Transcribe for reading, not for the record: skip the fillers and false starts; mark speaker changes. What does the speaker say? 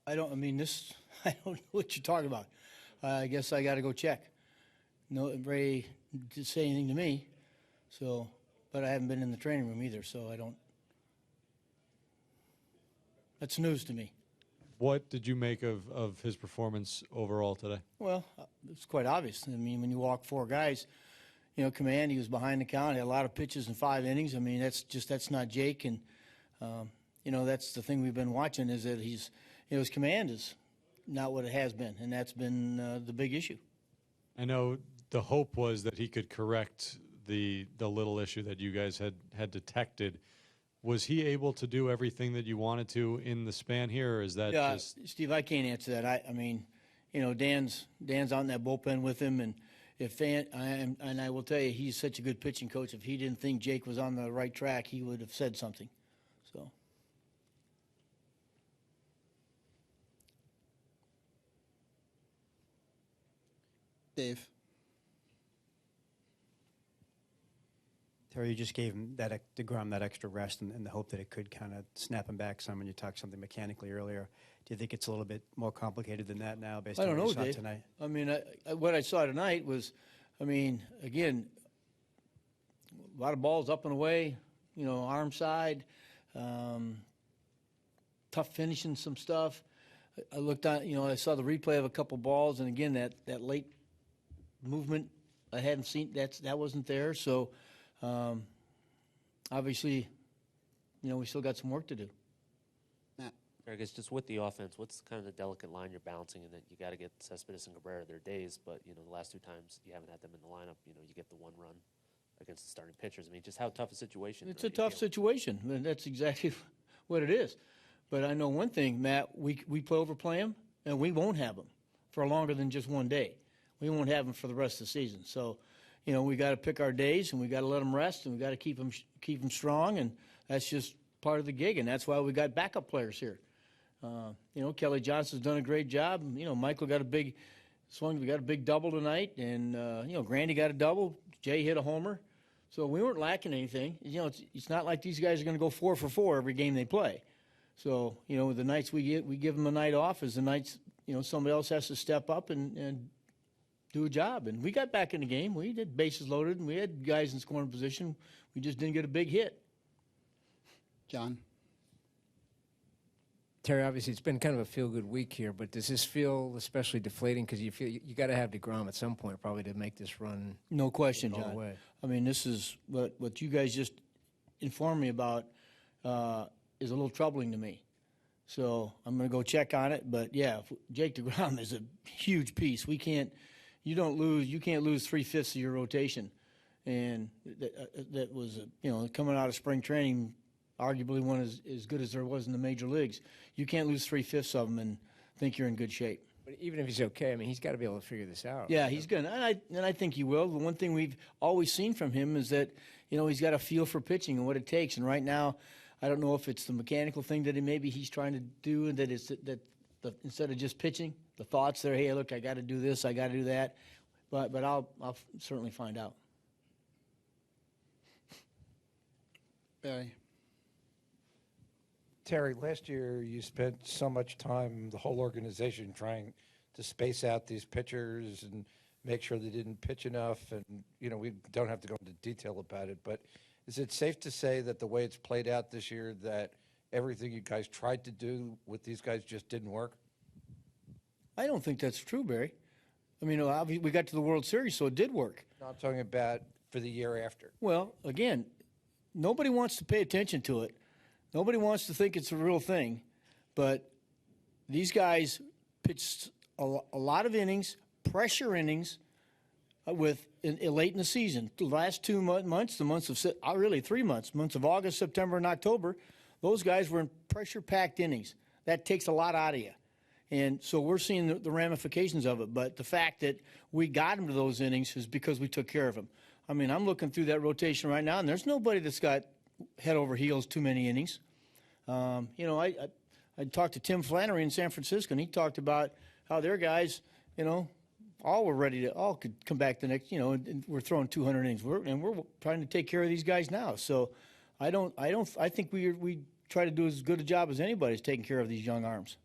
Speaker 1: I I don't know what you're talking about. I guess I got to go check. No, Ray didn't say anything to me, so, but I haven't been in the training room either, so I don't. That's news to me.
Speaker 2: What did you make of his performance overall today?
Speaker 1: Well, it's quite obvious. I mean, when you walk four guys, command, he was behind the count, had a lot of pitches in 5 innings. I mean, that's not Jake, and, that's the thing we've been watching is that his command is not what it has been, and that's been the big issue.
Speaker 2: I know the hope was that he could correct the little issue that you guys had detected. Was he able to do everything that you wanted to in the span here, or is that just...
Speaker 1: Steve, I can't answer that. I mean, Dan's out in that bullpen with him, and and I will tell you, he's such a good pitching coach. If he didn't think Jake was on the right track, he would have said something. So.
Speaker 3: Dave.
Speaker 4: Terry, you just gave him deGrom that extra rest and the hope that it could kind of snap him back some when you talked something mechanically earlier. Do you think it's a little bit more complicated than that now based on what you saw tonight?
Speaker 1: I mean, what I saw tonight was, again, a lot of balls up and away, arm side, tough finishing some stuff. I looked on, I saw the replay of a couple balls, and again, that late movement I hadn't seen, that wasn't there. So, obviously, we still got some work to do.
Speaker 5: I guess just with the offense, what's kind of the delicate line you're balancing, and that you got to get Cespedes and Cabrera their days, but the last 2 times you haven't had them in the lineup, you get the 1 run against the starting pitchers. I mean, just how tough a situation.
Speaker 1: It's a tough situation, and that's exactly what it is. But I know one thing, Matt, we overplay them, and we won't have them for longer than just 1 day. We won't have them for the rest of the season. So, we got to pick our days, and we got to let them rest, and we got to keep them strong, and that's just part of the gig, and that's why we got backup players here. Kelly Johnson's done a great job. Michael got a big swing. We got a big double tonight, and Grandy got a double. Jay hit a homer, so we weren't lacking anything. It's not like these guys are going to go 4 for 4 every game they play. So the nights we give them a night off is the nights somebody else has to step up and do a job. And we got back in the game. We did bases loaded, and we had guys in scoring position. We just didn't get a big hit.
Speaker 3: John.
Speaker 6: Terry, obviously it's been kind of a feel-good week here, but does this feel especially deflating because you feel you got to have deGrom at some point probably to make this run?
Speaker 1: No question,
Speaker 6: all
Speaker 1: John.
Speaker 6: the way.
Speaker 1: I mean, this is what you guys just informed me about is a little troubling to me. So I'm going to go check on it. But yeah, Jake deGrom is a huge piece. You can't lose 3/5 of your rotation, and that was coming out of spring training. Arguably one as good as there was in the major leagues. You can't lose 3/5 of them and think you're in good shape.
Speaker 6: But even if he's okay, I mean, he's got to be able to figure this out.
Speaker 1: Yeah, he's going to, and I think he will. The one thing we've always seen from him is that, he's got a feel for pitching and what it takes. And right now, I don't know if it's the mechanical thing that he's trying to do, and that it's that instead of just pitching, the thoughts there, hey, look, I got to do this, I got to do that. But I'll certainly find out.
Speaker 3: Barry.
Speaker 7: Terry, last year you spent so much time, the whole organization, trying to space out these pitchers and make sure they didn't pitch enough. And, we don't have to go into detail about it, but is it safe to say that the way it's played out this year, that everything you guys tried to do with these guys just didn't work?
Speaker 1: I don't think that's true, Barry. I mean, we got to the World Series, so it did work.
Speaker 7: No, I'm talking about for the year after.
Speaker 1: Well, again, nobody wants to pay attention to it. Nobody wants to think it's a real thing, but these guys pitched a lot of innings, pressure innings, late in the season. The last 2 months, the months of really 3 months, months of August, September, and October, those guys were in pressure-packed innings. That takes a lot out of you. And so we're seeing the ramifications of it. But the fact that we got them to those innings is because we took care of them. I mean, I'm looking through that rotation right now, and there's nobody that's got head over heels too many innings. I talked to Tim Flannery in San Francisco, and he talked about how their guys, all were ready to, all could come back the next, and we're throwing 200 innings. We're trying to take care of these guys now. So I think we try to do as good a job as anybody's taking care of these young arms.